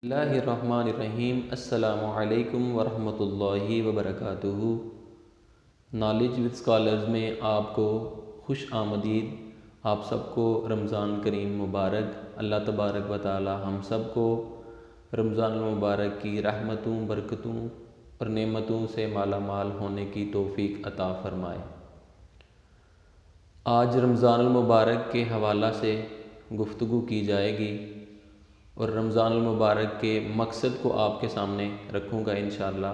बिस्मिल्लाहिर्रहमानिर्रहीम। अस्सलामु अलैकुम वरहमतुल्लाहि वबरकातुहू। नॉलेज विद स्कॉलर्स में आपको खुश आमदीद। आप सबको रमज़ान करीम मुबारक। अल्लाह तबारक व तआला हम सबको रमज़ान मुबारक की रहमतों, बरकतों और नेमतों से माला माल होने की तौफ़ीक अता फ़रमाए। आज रमज़ान मुबारक के हवाला से गुफ्तगू की जाएगी और रमज़ान मुबारक के मकसद को आपके सामने रखूँगा इंशाअल्लाह।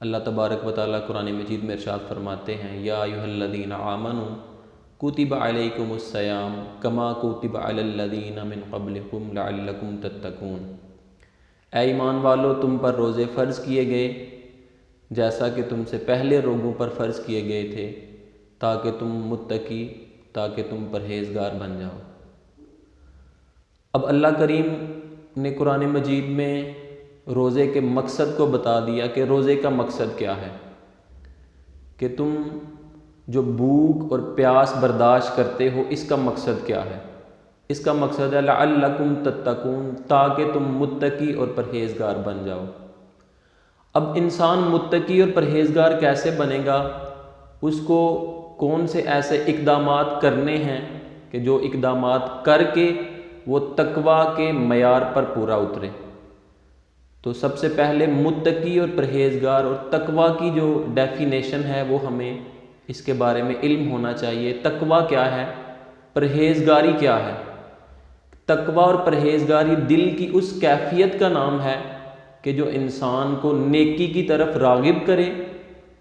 अल्लाह तबारक व तआला कुरान मजीद में इरशाद फरमाते हैं, या अय्युहल्लज़ीना आमनू कुतिबा अलैकुमुस्सियाम कमा कुतिबा अलल्लज़ीना मिन क़ब्लिकुम लअल्लकुम तत्तकून। ऐ ईमान वालो, तुम पर रोज़े फ़र्ज़ किए गए जैसा कि तुमसे पहले लोगों पर फ़र्ज़ किए गए थे, ताकि तुम मुत्तकी, ताकि तुम परहेज़गार बन जाओ। अब अल्लाह करीम ने कुरान मजीद में रोज़े के मकसद को बता दिया कि रोज़े का मकसद क्या है, कि तुम जो भूख और प्यास बर्दाश्त करते हो इसका मकसद क्या है। इसका मकसद है लअल्लकुम तत्तकून, ताकि तुम मुत्तकी और परहेज़गार बन जाओ। अब इंसान मुत्तकी और परहेज़गार कैसे बनेगा, उसको कौन से ऐसे इक़दामात करने हैं कि जो इक़दामात करके वो तकवा के मयार पर पूरा उतरे। तो सबसे पहले मुत्तकी और परहेज़गार और तकवा की जो डेफिनेशन है वो हमें इसके बारे में इल्म होना चाहिए। तकवा क्या है, परहेज़गारी क्या है। तकवा और परहेज़गारी दिल की उस कैफियत का नाम है कि जो इंसान को नेकी की तरफ राग़िब करे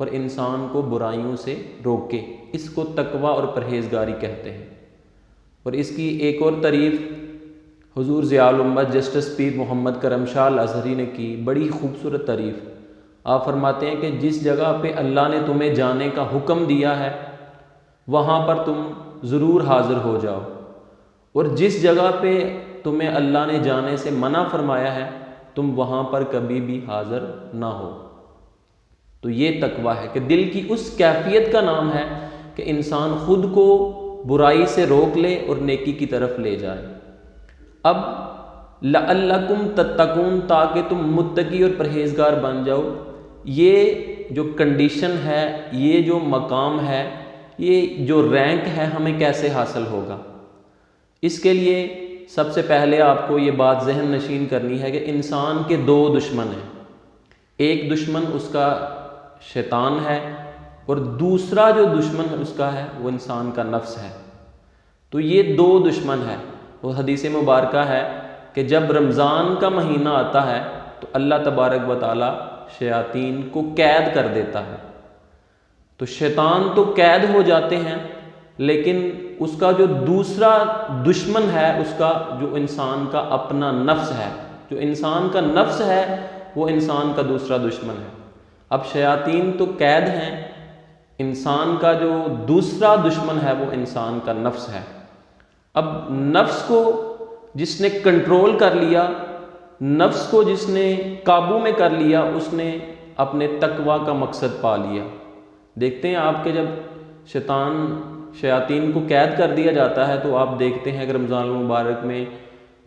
और इंसान को बुराइयों से रोके। इसको तकवा और परहेज़गारी कहते हैं। और इसकी एक और तारीफ़ हुज़ूर ज़ियाउल उम्मत जस्टिस पीर मोहम्मद करम शाह अल-अज़हरी ने की, बड़ी खूबसूरत तारीफ़। आप फरमाते हैं कि जिस जगह पे अल्लाह ने तुम्हें जाने का हुक्म दिया है वहाँ पर तुम ज़रूर हाज़िर हो जाओ, और जिस जगह पे तुम्हें अल्लाह ने जाने से मना फरमाया है तुम वहाँ पर कभी भी हाज़िर ना हो। तो ये तकवा है कि दिल की उस कैफियत का नाम है कि इंसान ख़ुद को बुराई से रोक ले और नेकी की तरफ ले जाए। अब लअल्लकुम तत्तकून, ताकि तुम मुत्तकी और परहेज़गार बन जाओ, ये जो कंडीशन है, ये जो मकाम है, ये जो रैंक है, हमें कैसे हासिल होगा। इसके लिए सबसे पहले आपको ये बात जहन नशीन करनी है कि इंसान के दो दुश्मन हैं। एक दुश्मन उसका शैतान है और दूसरा जो दुश्मन है उसका है वो इंसान का नफ्स है। तो ये दो दुश्मन है। वो हदीस मुबारका है कि जब रमज़ान का महीना आता है तो अल्लाह तबारक व तआला शयातीन को कैद कर देता है। तो शैतान तो कैद हो जाते हैं, लेकिन उसका जो दूसरा दुश्मन है, उसका जो इंसान का अपना नफ्स है, जो इंसान का नफ्स है वो इंसान का दूसरा दुश्मन है। अब शयातीन तो कैद हैं, इंसान का जो दूसरा दुश्मन है वो इंसान का नफ्स है। अब नफ्स को जिसने कंट्रोल कर लिया, नफ्स को जिसने काबू में कर लिया, उसने अपने तकवा का मकसद पा लिया। देखते हैं आपके जब शयातीन को कैद कर दिया जाता है तो आप देखते हैं कि रमज़ान मुबारक में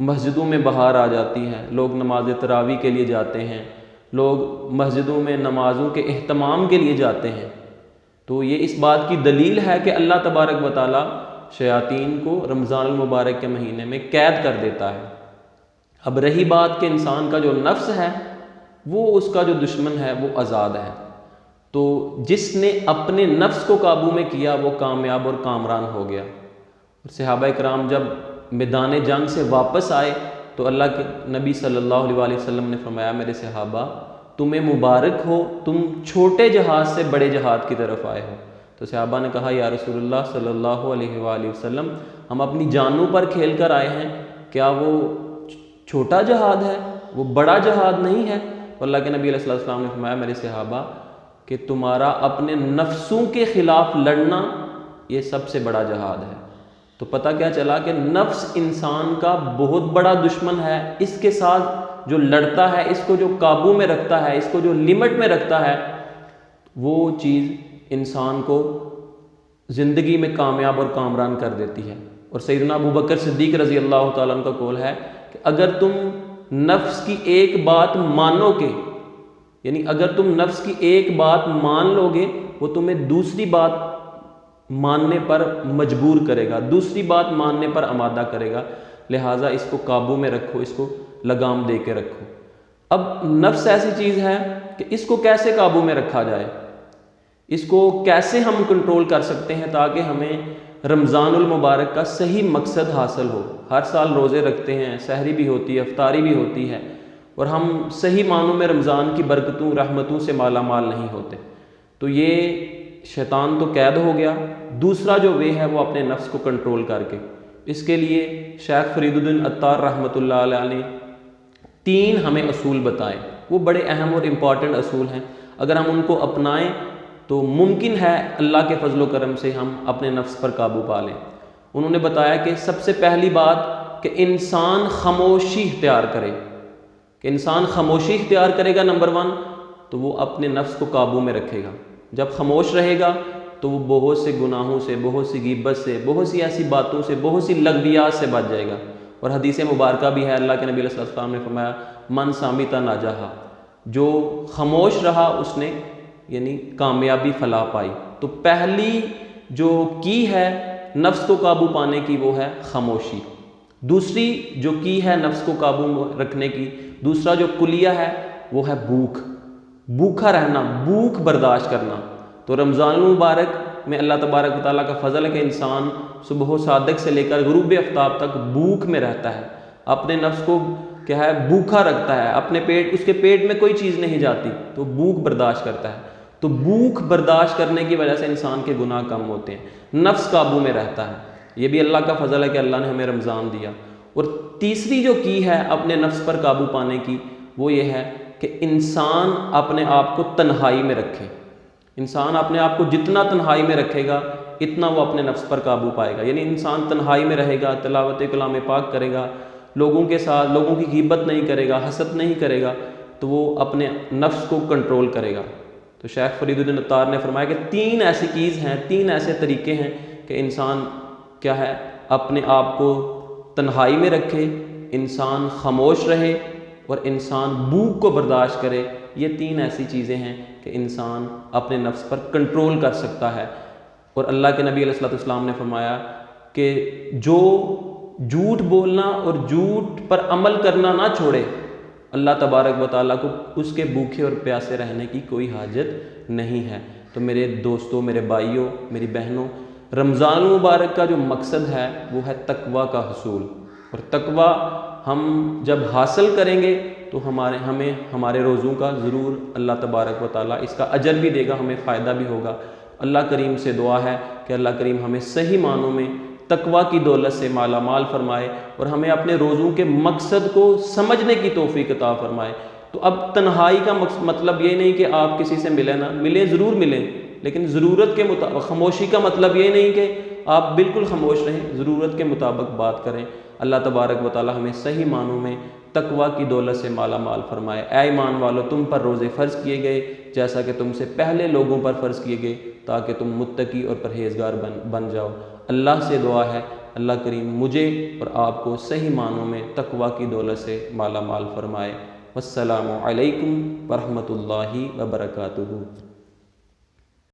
मस्जिदों में बहार आ जाती है, लोग नमाज तरावी के लिए जाते हैं, लोग मस्जिदों में नमाज़ों के एहतमाम के लिए जाते हैं। तो ये इस बात की दलील है कि अल्लाह तबारक व तआला शयातीन को रमज़ान मुबारक के महीने में कैद कर देता है। अब रही बात कि इंसान का जो नफ्स है वो उसका जो दुश्मन है वो आज़ाद है। तो जिसने अपने नफ्स को काबू में किया वो कामयाब और कामरान हो गया। और सहाबा कराम जब मैदान जंग से वापस आए तो अल्लाह के नबी सल्लल्लाहु अलैहि वसल्लम ने फरमाया, मेरे सहाबा तुम्हें मुबारक हो, तुम छोटे जहाज़ से बड़े जहाज़ की तरफ आए हो। तो सहाबा ने कहा, या रसूलुल्लाह सल्लल्लाहु अलैहि वसल्लम, हम अपनी जानों पर खेल कर आए हैं, क्या वो छोटा जहाज़ है, वो बड़ा जहाज़ नहीं है। तो अल्लाह के नबी अलैहि सल्लम ने फरमाया, मेरे सहाबा कि तुम्हारा अपने नफ्सों के ख़िलाफ़ लड़ना ये सबसे बड़ा जहाद है। तो पता क्या चला कि नफ्स इंसान का बहुत बड़ा दुश्मन है। इसके साथ जो लड़ता है, इसको जो काबू में रखता है, इसको जो लिमिट में रखता है, वो चीज़ इंसान को ज़िंदगी में कामयाब और कामरान कर देती है। और सैयदना अबू बकर सिद्दीक़ रज़ी अल्लाह तआला अन्हु का कौल है कि अगर तुम नफ्स की एक बात मानोगे, यानी अगर तुम नफ्स की एक बात मान लोगे, वो तुम्हें दूसरी बात मानने पर मजबूर करेगा, दूसरी बात मानने पर आमादा करेगा। लिहाजा इसको काबू में रखो, इसको लगाम दे के रखो। अब नफ्स ऐसी चीज़ है कि इसको कैसे काबू में रखा जाए, इसको कैसे हम कंट्रोल कर सकते हैं ताकि हमें रमज़ानुल मुबारक का सही मकसद हासिल हो। हर साल रोज़े रखते हैं, सहरी भी होती है, अफ्तारी भी होती है, और हम सही मानों में रमज़ान की बरकतों रहमतों से माला माल नहीं होते। तो ये शैतान तो कैद हो गया। दूसरा जो वे है वो अपने नफ्स को कंट्रोल करके, इसके लिए शेख फरीदुद्दीन अत्तार रहमतुल्लाह अलैह ने 3 हमें असूल बताए। वो बड़े अहम और इम्पॉर्टेंट असूल हैं। अगर हम उनको अपनाएं तो मुमकिन है अल्लाह के फजलो करम से हम अपने नफ्स पर काबू पा लें। उन्होंने बताया कि सबसे पहली बात कि इंसान खामोशी इख्तियार करे, कि इंसान खामोशी इख्तियार करेगा नंबर 1, तो वो अपने नफ्स को काबू में रखेगा। जब खामोश रहेगा तो वो बहुत से गुनाहों से, बहुत सी गिबत से, बहुत सी ऐसी बातों से, बहुत सी लगवियात से बच जाएगा। और हदीस मुबारक भी है, अल्लाह के नबी अलैहि सल्लम ने फरमाया, मन सामिता नाजहा, जो खामोश रहा उसने यानी कामयाबी फला पाई। तो पहली जो की है नफ्स को काबू पाने की वो है खामोशी। दूसरी जो की है नफ्स को काबू रखने की, दूसरा जो कुलिया है वो है भूख, भूखा रहना, भूख बर्दाश्त करना। तो रमज़ान मुबारक में अल्लाह तबारक व तआला का फ़ज़ल है कि इंसान सुबह सादिक से लेकर गुरूब आफ्ताब तक भूख में रहता है, अपने नफ्स को क्या है भूखा रखता है, अपने पेट, उसके पेट में कोई चीज़ नहीं जाती तो भूख बर्दाश्त करता है। तो भूख बर्दाश्त करने की वजह से इंसान के गुनाह कम होते हैं, नफ्स काबू में रहता है। ये भी अल्लाह का फ़ज़ल है कि अल्लाह ने हमें रमज़ान दिया। और तीसरी जो की है अपने नफ्स पर काबू पाने की वो ये है कि इंसान अपने आप को तन्हाई में रखे। इंसान अपने आप को जितना तन्हाई में रखेगा इतना वो अपने नफ्स पर काबू पाएगा। यानी इंसान तन्हाई में रहेगा, तिलावत कलाम पाक करेगा, लोगों के साथ लोगों की ग़ीबत नहीं करेगा, हसद नहीं करेगा, तो वो अपने नफ्स को कंट्रोल करेगा। तो शेख फरीदुद्दीन अत्तार ने फरमाया कि 3 ऐसी चीज़ हैं, 3 ऐसे तरीके हैं कि इंसान क्या है अपने आप को तन्हाई में रखे, इंसान खामोश रहे और इंसान भूख को बर्दाश्त करे। ये 3 ऐसी चीज़ें हैं कि इंसान अपने नफ्स पर कंट्रोल कर सकता है। और अल्लाह के नबी अलैहिस्सलाम ने फरमाया कि जो झूठ बोलना और झूठ पर अमल करना ना छोड़े, अल्लाह तबारक व तआला को उसके भूखे और प्यासे रहने की कोई हाजत नहीं है। तो मेरे दोस्तों, मेरे भाइयों, मेरी बहनों, रमज़ान मुबारक का जो मकसद है वो है तकवा का हसूल। और तकवा हम जब हासिल करेंगे तो हमें हमारे रोज़ों का ज़रूर अल्लाह तबारक व तआला इसका अजर भी देगा, हमें फ़ायदा भी होगा। अल्लाह करीम से दुआ है कि अल्लाह करीम हमें सही मानों में तकवा की दौलत से माला माल फरमाए और हमें अपने रोज़ों के मकसद को समझने की तौफीक अता फरमाए। तो अब तन्हाई का मतलब ये नहीं कि आप किसी से मिले ना, मिले ज़रूर मिलें, लेकिन ज़रूरत के मुताबिक। खामोशी का मतलब ये नहीं कि आप बिल्कुल खामोश रहें, ज़रूरत के मुताबिक बात करें। अल्लाह तबारक व तआला हमें सही मानों में तकवा की दौलत से माला माल फरमाए। ऐ ईमान वालों, तुम पर रोज़े फ़र्ज़ किए गए जैसा कि तुमसे पहले लोगों पर फ़र्ज़ किए गए, ताकि तुम मुत्तकी और परहेज़गार बन जाओ। अल्लाह से दुआ है अल्लाह करीम मुझे और आपको सही मानों में तकवा की दौलत से माला माल फरमाए। वस्सलामु अलैकुम वरहमतुल्लाहि व बरकातुहू।